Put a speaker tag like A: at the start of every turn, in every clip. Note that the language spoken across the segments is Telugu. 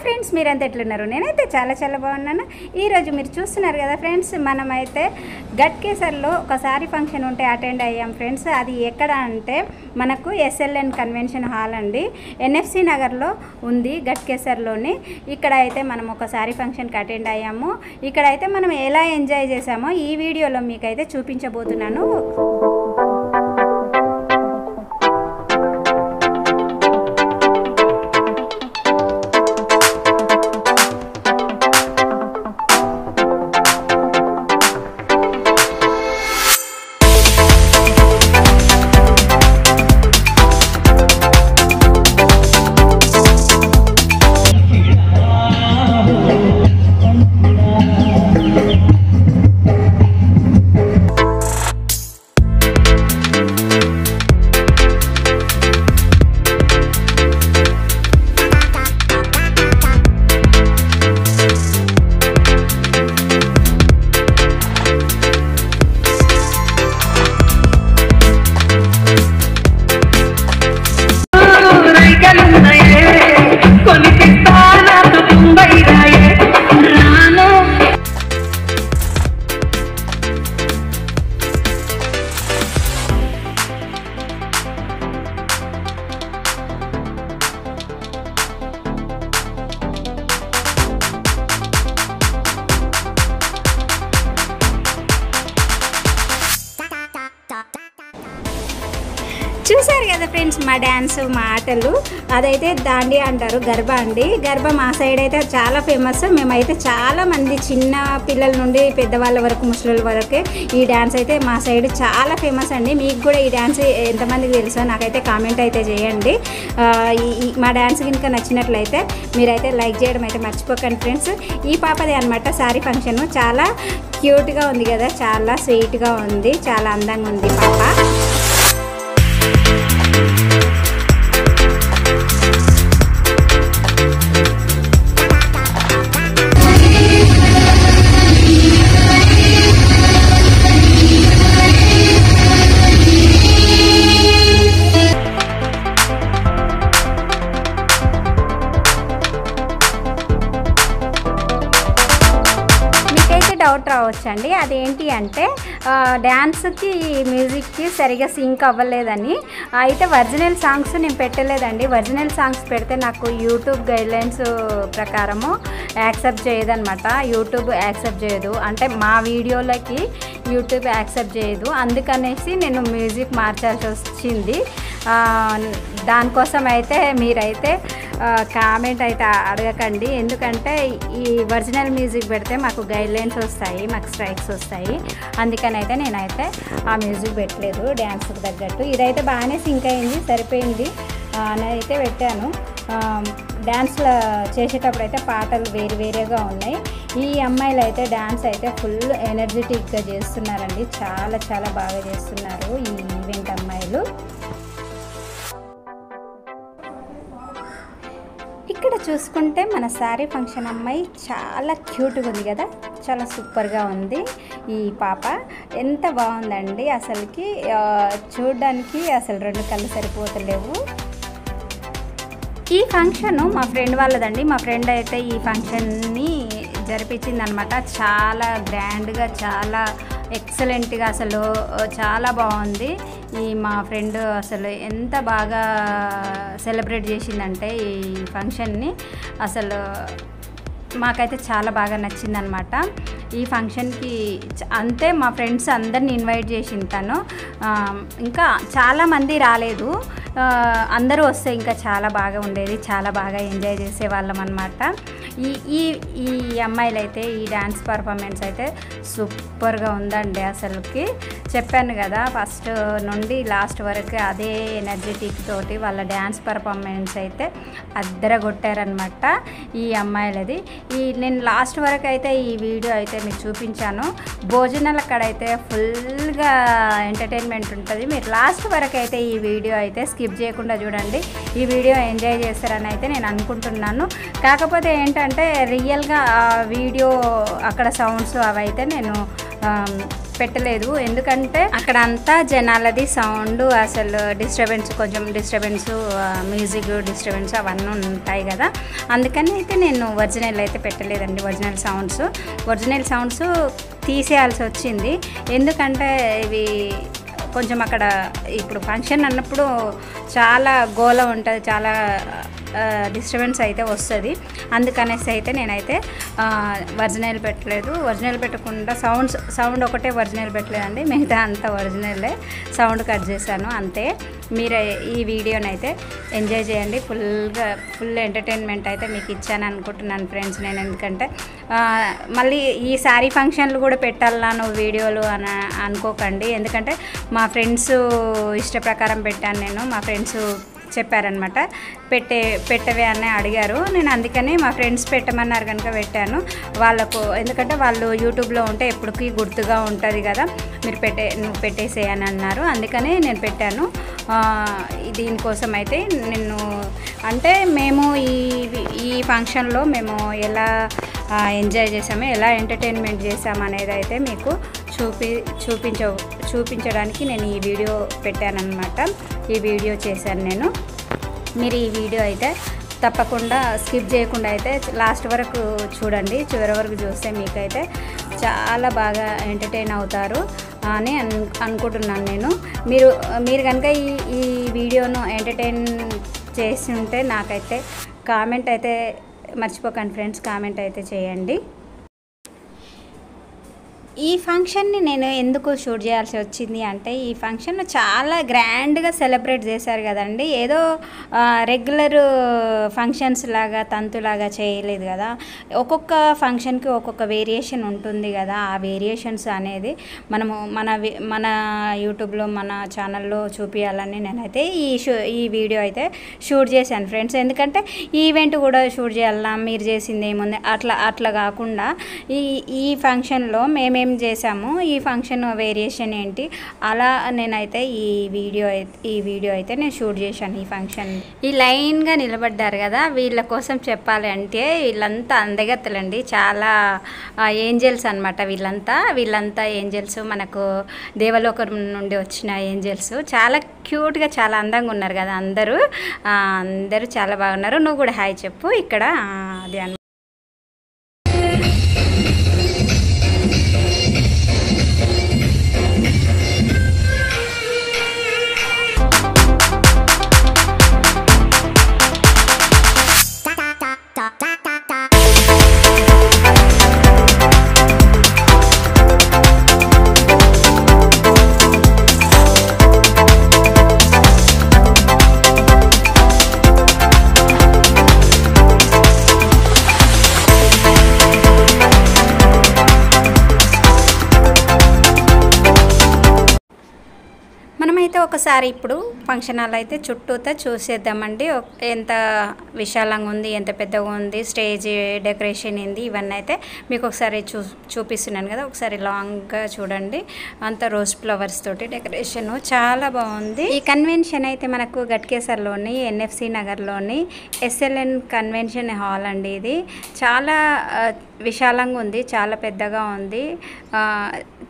A: ఫ్రెండ్స్, మీరంతా ఎట్లున్నారు? నేనైతే చాలా చాలా బాగున్నాను. ఈరోజు మీరు చూస్తున్నారు కదా ఫ్రెండ్స్, మనమైతే గట్కేసర్లో ఒక సారీ ఫంక్షన్ ఉంటే అటెండ్ అయ్యాం ఫ్రెండ్స్. అది ఎక్కడ అంటే మనకు SLN కన్వెన్షన్ హాల్ అండి, NFC నగర్లో ఉంది గట్కేసర్లోని. ఇక్కడ అయితే మనం ఒక సారీ ఫంక్షన్కి అటెండ్ అయ్యాము. ఇక్కడైతే మనం ఎలా ఎంజాయ్ చేసామో ఈ వీడియోలో మీకైతే చూపించబోతున్నాను. చూసారు కదా ఫ్రెండ్స్, మా డ్యాన్స్, మా ఆటలు. అదైతే దాండి అంటారు, గర్భ అండి. గర్భ మా సైడ్ అయితే చాలా ఫేమస్. మేమైతే చాలా మంది చిన్న పిల్లల నుండి పెద్దవాళ్ళ వరకు, ముసలి వరకు ఈ డ్యాన్స్ అయితే మా సైడ్ చాలా ఫేమస్ అండి. మీకు కూడా ఈ డ్యాన్స్ ఎంతమందికి తెలుసో నాకైతే కామెంట్ అయితే చేయండి. మా డ్యాన్స్ కనుక నచ్చినట్లయితే మీరైతే లైక్ చేయడం అయితే మర్చిపోకండి ఫ్రెండ్స్. ఈ పాపదే అనమాట సారీ ఫంక్షన్. చాలా క్యూట్గా ఉంది కదా, చాలా స్వీట్గా ఉంది, చాలా అందంగా ఉంది పాప. డౌట్ రావచ్చండి, అదేంటి అంటే డ్యాన్స్కి మ్యూజిక్కి సరిగా సింక్ అవ్వలేదని. అయితే ఒరిజినల్ సాంగ్స్ నేను పెట్టలేదండి. ఒరిజినల్ సాంగ్స్ పెడితే నాకు యూట్యూబ్ గైడ్లైన్స్ ప్రకారము యాక్సెప్ట్ చేయదన్నమాట. యూట్యూబ్ యాక్సెప్ట్ చేయదు, అంటే మా వీడియోలకి యూట్యూబ్ యాక్సెప్ట్ చేయదు. అందుకనేసి నేను మ్యూజిక్ మార్చాల్సి వచ్చింది. దానికోసం అయితే మీరైతే కామెంట్ అయితే అడగకండి, ఎందుకంటే ఈ ఒరిజినల్ మ్యూజిక్ పెడితే మాకు గైడ్లైన్స్ వస్తాయి, మాకు స్ట్రైక్స్ వస్తాయి. అందుకని అయితే నేనైతే ఆ మ్యూజిక్ పెట్టలేదు డ్యాన్స్కి తగ్గట్టు. ఇదైతే బాగానే సింక్ అయింది, సరిపోయింది అని అయితే పెట్టాను. డ్యాన్స్లో చేసేటప్పుడు అయితే పాటలు వేరుగా ఉన్నాయి. ఈ అమ్మాయిలు అయితే డ్యాన్స్ అయితే ఫుల్ ఎనర్జెటిక్గా చేస్తున్నారండి, చాలా చాలా బాగా చేస్తున్నారు ఈ ఈవెంట్ అమ్మాయిలు. ఇక్కడ చూసుకుంటే మన శారీ ఫంక్షన్ అమ్మాయి చాలా క్యూట్గా ఉంది కదా, చాలా సూపర్గా ఉంది ఈ పాప. ఎంత బాగుందండి అసలుకి, చూడడానికి అసలు రెండు కళ్ళు సరిపోతలేవు. ఈ ఫంక్షన్ మా ఫ్రెండ్ వాళ్ళదండి. మా ఫ్రెండ్ అయితే ఈ ఫంక్షన్ని జరిపించిందనమాట. చాలా గ్రాండ్గా, చాలా ఎక్సలెంట్గా, అసలు చాలా బాగుంది. మా ఫ్రెండ్ అసలు ఎంత బాగా సెలబ్రేట్ చేసిందంటే ఈ ఫంక్షన్ని, అసలు మాకైతే చాలా బాగా నచ్చిందనమాట. ఈ ఫంక్షన్కి అంతే మా ఫ్రెండ్స్ అందరిని ఇన్వైట్ చేసింది తను. ఇంకా చాలామంది రాలేదు, అందరూ వస్తే ఇంకా చాలా బాగా ఉండేది, చాలా బాగా ఎంజాయ్ చేసేవాళ్ళం అనమాట. ఈ అమ్మాయిలు అయితే ఈ డ్యాన్స్ పర్ఫార్మెన్స్ అయితే సూపర్గా ఉందండి. అసలుకి చెప్పాను కదా, ఫస్ట్ నుండి లాస్ట్ వరకు అదే ఎనర్జెటిక్ తోటి వాళ్ళ డ్యాన్స్ పర్ఫార్మెన్స్ అయితే అద్దరగొట్టారనమాట ఈ అమ్మాయిలది. నేను లాస్ట్ వరకు అయితే ఈ వీడియో అయితే మీకు చూపించాను. భోజనాల అక్కడైతే ఫుల్గా ఎంటర్టైన్మెంట్ ఉంటుంది. మీరు లాస్ట్ వరకు అయితే ఈ వీడియో అయితే స్కిప్ చేయకుండా చూడండి. ఈ వీడియో ఎంజాయ్ చేస్తారని అయితే నేను అనుకుంటున్నాను. కాకపోతే ఏంటంటే రియల్గా వీడియో అక్కడ సౌండ్స్ అవైతే నేను పెట్టలేదు, ఎందుకంటే అక్కడ అంతా జనాలది సౌండ్ అసలు కొంచెం డిస్టర్బెన్స్, మ్యూజిక్ డిస్టర్బెన్స్ అవన్నీ ఉంటాయి కదా, అందుకని అయితే నేను ఒరిజినల్ అయితే పెట్టలేదండి. ఒరిజినల్ సౌండ్స్ తీసేయాల్సి వచ్చింది, ఎందుకంటే ఇవి కొంచెం అక్కడ ఇప్పుడు ఫంక్షన్ అన్నప్పుడు చాలా గోల ఉంటుంది, చాలా డిస్టర్బెన్స్ అయితే వస్తుంది, అందుకనేసి అయితే నేనైతే ఒరిజినల్ పెట్టలేదు. ఒరిజినల్ పెట్టకుండా సౌండ్ ఒకటే ఒరిజినల్ పెట్టలేదండి, మిగతా అంతా ఒరిజినలే, సౌండ్ కట్ చేశాను అంతే. మీరు ఈ వీడియోని అయితే ఎంజాయ్ చేయండి, ఫుల్ ఎంటర్టైన్మెంట్ అయితే మీకు ఇచ్చాను అనుకుంటున్నాను ఫ్రెండ్స్ నేను. ఎందుకంటే మళ్ళీ ఈ శారీ ఫంక్షన్లు కూడా పెట్టాలా నువ్వు వీడియోలు అని అనుకోకండి, ఎందుకంటే మా ఫ్రెండ్స్ ఇష్ట ప్రకారం పెట్టాను నేను. మా ఫ్రెండ్స్ చెప్పారనమాట పెట్టవే అని అడిగారు, నేను అందుకని మా ఫ్రెండ్స్ పెట్టమన్నారు కనుక పెట్టాను వాళ్ళకు. ఎందుకంటే వాళ్ళు యూట్యూబ్లో ఉంటే ఎప్పటికీ గుర్తుగా ఉంటుంది కదా, మీరు నువ్వు పెట్టేసేయని అన్నారు, అందుకని నేను పెట్టాను. దీనికోసం అయితే నేను అంటే మేము ఈ ఫంక్షన్లో మేము ఎలా ఎంజాయ్ చేసాము, ఎలా ఎంటర్టైన్మెంట్ చేసాము అనేది అయితే మీకు చూపించడానికి నేను ఈ వీడియో పెట్టానన్నమాట. ఈ వీడియో చేశాను నేను. మీరు ఈ వీడియో అయితే తప్పకుండా స్కిప్ చేయకుండా అయితే లాస్ట్ వరకు చూడండి, చివరి వరకు చూస్తే మీకైతే చాలా బాగా ఎంటర్టైన్ అవుతారు అని అనుకుంటున్నాను నేను. మీరు కనుక ఈ వీడియోను ఎంటర్టైన్ చేసి ఉంటే నాకైతే కామెంట్ అయితే మర్చిపోకండి ఫ్రెండ్స్, కామెంట్ అయితే చేయండి. ఈ ఫంక్షన్ని నేను ఎందుకు షూట్ చేయాల్సి వచ్చింది అంటే, ఈ ఫంక్షన్ చాలా గ్రాండ్గా సెలబ్రేట్ చేశారు కదండి, ఏదో రెగ్యులర్ ఫంక్షన్స్ లాగా తంతులాగా చేయలేదు కదా, ఒక్కొక్క ఫంక్షన్కి ఒక్కొక్క వేరియేషన్ ఉంటుంది కదా, ఆ వేరియేషన్స్ అనేది మనము మన యూట్యూబ్లో మన ఛానల్లో చూపించాలని నేనైతే ఈ వీడియో అయితే షూట్ చేశాను ఫ్రెండ్స్. ఎందుకంటే ఈ ఈవెంట్ కూడా షూట్ చేయాలన్నా మీరు చేసింది ఏముంది అట్లా కాకుండా ఈ ఫంక్షన్లో మేమేం చేసాము, ఈ ఫంక్షన్ వేరియేషన్ ఏంటి, అలా నేనైతే ఈ వీడియో అయితే నేను షూట్ చేశాను. ఈ ఫంక్షన్ ఈ లైన్గా నిలబడ్డారు కదా, వీళ్ళ కోసం చెప్పాలి అంటే వీళ్ళంతా అందగత్తలండి, చాలా ఏంజల్స్ అనమాట. వీళ్ళంతా ఏంజల్స్, మనకు దేవలోకం నుండి వచ్చిన ఏంజల్స్, చాలా క్యూట్గా చాలా అందంగా ఉన్నారు కదా అందరూ చాలా బాగున్నారు. నువ్వు కూడా హాయ్ చెప్పు ఇక్కడ. అది మనమైతే ఒకసారి ఇప్పుడు ఫంక్షన్ హాల్ అయితే చుట్టూతో చూసేద్దామండి, ఎంత విశాలంగా ఉంది, ఎంత పెద్దగా ఉంది, స్టేజ్ డెకరేషన్ ఏంది, ఇవన్నీ అయితే మీకు ఒకసారి చూపిస్తున్నాను కదా, ఒకసారి లాంగ్గా చూడండి. అంత రోజ్ ఫ్లవర్స్ తోటి డెకరేషన్ చాలా బాగుంది. ఈ కన్వెన్షన్ అయితే మనకు గట్కేసర్లోని ఎన్ఎఫ్సి నగర్లోని ఎస్ఎల్ఎన్ కన్వెన్షన్ హాల్ అండి. ఇది చాలా విశాలంగా ఉంది, చాలా పెద్దగా ఉంది.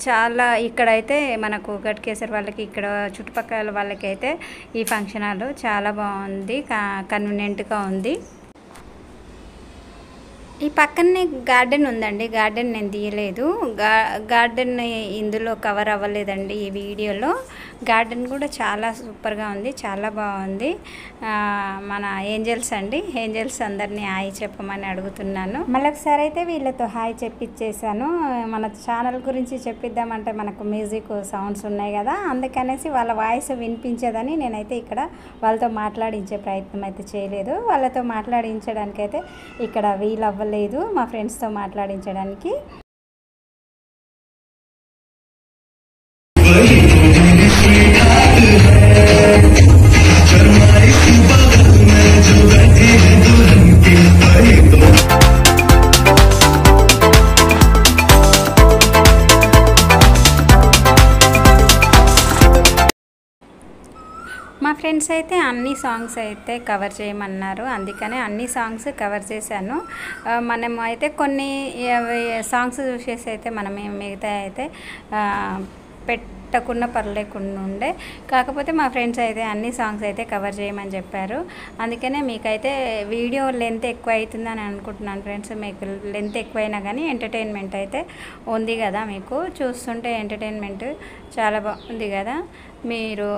A: చాలా ఇక్కడైతే మనకు గట్కేసర్ వాళ్ళకి, ఇక్కడ చుట్టుపక్కల వాళ్ళకి అయితే ఈ ఫంక్షన్ హాల్ చాలా బాగుంది, కన్వీనియంట్గా ఉంది. ఈ పక్కనే గార్డెన్ ఉందండి, గార్డెన్ నేను తీయలేదు, గార్డెన్ ఇందులో కవర్ అవ్వలేదండి ఈ వీడియోలో. గార్డెన్ కూడా చాలా సూపర్గా ఉంది, చాలా బాగుంది. మన ఏంజల్స్ అండి, ఏంజల్స్ అందరినీ హాయ్ చెప్పమని అడుగుతున్నాను. మళ్ళీ ఒకసారి అయితే వీళ్ళతో హాయ్ చెప్పిచ్చేసాను. మన ఛానల్ గురించి చెప్పిద్దామంటే మనకు మ్యూజిక్ సౌండ్స్ ఉన్నాయి కదా, అందుకనేసి వాళ్ళ వాయిస్ వినిపించేదని నేనైతే ఇక్కడ వాళ్ళతో మాట్లాడించే ప్రయత్నం అయితే చేయలేదు. వాళ్ళతో మాట్లాడించడానికైతే ఇక్కడ వీలు లేదు, మా ఫ్రెండ్స్తో మాట్లాడించడానికి. మా ఫ్రెండ్స్ అయితే అన్ని సాంగ్స్ అయితే కవర్ చేయమన్నారు, అందుకనే అన్ని సాంగ్స్ కవర్ చేశాను. మనం అయితే కొన్ని సాంగ్స్ చూసేసి అయితే మనం మిగతా అయితే పెట్టకుండా పర్లేకుండా ఉండే. కాకపోతే మా ఫ్రెండ్స్ అయితే అన్ని సాంగ్స్ అయితే కవర్ చేయమని చెప్పారు. అందుకనే మీకైతే వీడియో లెంత్ ఎక్కువ అవుతుందని అనుకుంటున్నాను ఫ్రెండ్స్. మీకు లెంత్ ఎక్కువైనా కానీ ఎంటర్టైన్మెంట్ అయితే ఉంది కదా, మీకు చూస్తుంటే ఎంటర్టైన్మెంట్ చాలా బాగుంది కదా, మీరు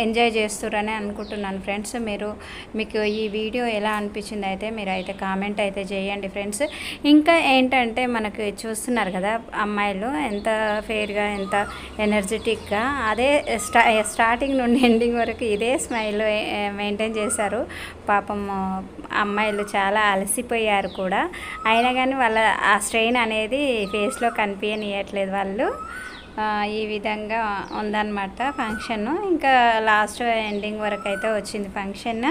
A: ఎంజాయ్ చేస్తారని అనుకుంటున్నాను ఫ్రెండ్స్. మీకు ఈ వీడియో ఎలా అనిపించింది అయితే మీరు అయితే కామెంట్ అయితే చేయండి ఫ్రెండ్స్. ఇంకా ఏంటంటే మనకు చూస్తున్నారు కదా అమ్మాయిలు ఎంత ఫెయిర్గా ఎంత ఎనర్జెటిక్గా, అదే స్టార్టింగ్ నుండి ఎండింగ్ వరకు ఇదే స్మైల్ మెయింటైన్ చేశారు. పాపం అమ్మాయిలు చాలా అలసిపోయారు కూడా, అయినా కానీ వాళ్ళ ఆ స్ట్రెయిన్ అనేది ఫేస్లో కనిపించనియట్లేదు. వాళ్ళు ఈ విధంగా ఉందన్నమాట ఫంక్షన్. ఇంకా లాస్ట్ ఎండింగ్ వరకు అయితే వచ్చింది ఫంక్షన్.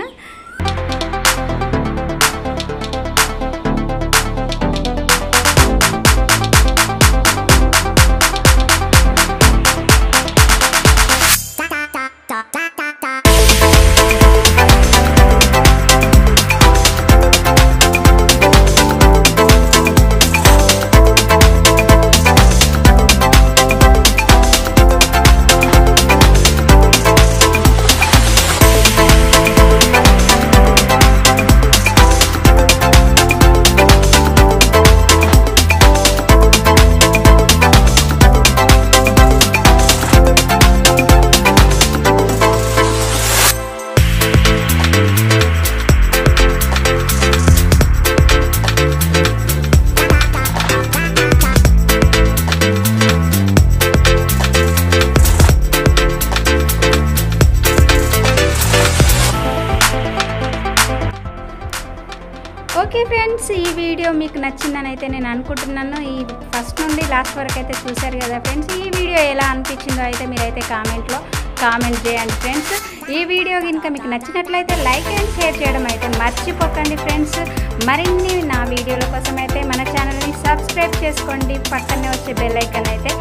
A: ఓకే ఫ్రెండ్స్, ఈ వీడియో మీకు నచ్చిందని అయితే నేను అనుకుంటున్నాను. ఈ ఫస్ట్ నుండి లాస్ట్ వరకు అయితే చూశారు కదా ఫ్రెండ్స్. ఈ వీడియో ఎలా అనిపించిందో అయితే మీరైతే కామెంట్ చేయండి ఫ్రెండ్స్. ఈ వీడియో కనుక మీకు నచ్చినట్లయితే లైక్ అండ్ షేర్ చేయడం అయితే మర్చిపోకండి ఫ్రెండ్స్. మరిన్ని నా వీడియోల కోసం అయితే మన ఛానల్ని సబ్స్క్రైబ్ చేసుకోండి. పక్కనే వచ్చే బెల్ ఐకాన్ అయితే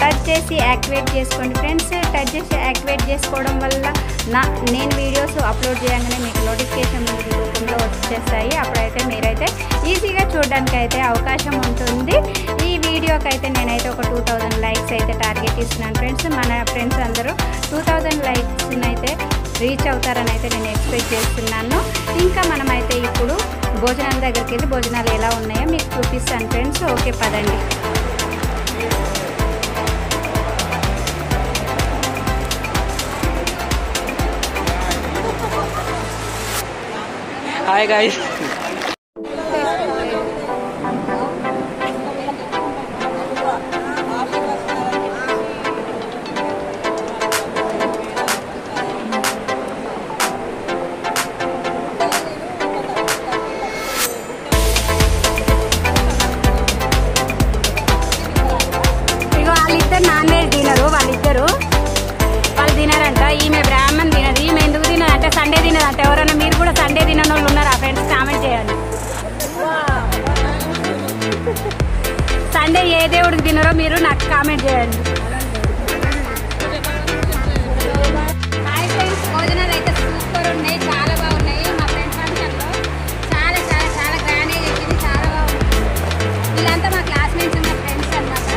A: టచ్ చేసి యాక్టివేట్ చేసుకోండి ఫ్రెండ్స్. టచ్ చేసి యాక్టివేట్ చేసుకోవడం వల్ల నేను వీడియోస్ అప్లోడ్ చేయగానే మీకు నోటిఫికేషన్ రూపంలో వచ్చేస్తాయి. అప్పుడైతే మీరైతే ఈజీగా చూడడానికి అయితే అవకాశం ఉంటుంది. ఈ వీడియోకి అయితే నేనైతే ఒక 2000 లైక్స్ అయితే టార్గెట్ ఇస్తున్నాను ఫ్రెండ్స్. మన ఫ్రెండ్స్ అందరూ 2000 లైక్స్ని అయితే రీచ్ అవుతారని అయితే నేను ఎక్స్పెక్ట్ చేస్తున్నాను. ఇంకా మనమైతే ఇప్పుడు భోజనాల దగ్గరికి వెళ్ళి భోజనాలు ఎలా ఉన్నాయో మీకు చూపిస్తాను ఫ్రెండ్స్. ఓకే పదండి.
B: Hi guys.
A: వాళ్ళు తినారంట. ఈమె బ్రాహ్మణ్ తినదు. ఈమె ఎందుకు తినదంటే సండే తినదంటే. ఎవరైనా మీరు కూడా సండే తినని వాళ్ళు ఉన్నారా ఫ్రెండ్స్? కామెంట్ చేయండి. సండే ఏ దేవుడికి తినరో మీరు నాకు కామెంట్ చేయండి. హాయ్ ఫ్రెండ్స్, భోజనాలు అయితే సూపర్ ఉన్నాయి, చాలా బాగున్నాయి. మా ఫ్రెండ్స్ ఫంక్షన్లో చాలా చాలా చాలా గ్రాండ్గా చెప్పింది, చాలా బాగుంది. వీళ్ళంతా మా క్లాస్మేట్స్ ఉన్న ఫ్రెండ్స్ అన్నమాట.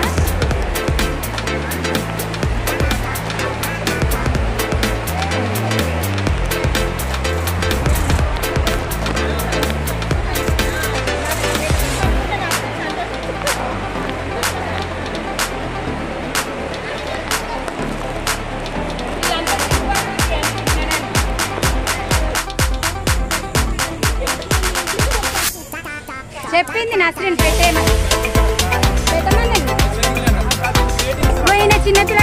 A: చెప్పింది నస్రీన్ పెట్టమని. పోయిన చిన్నపిల్ల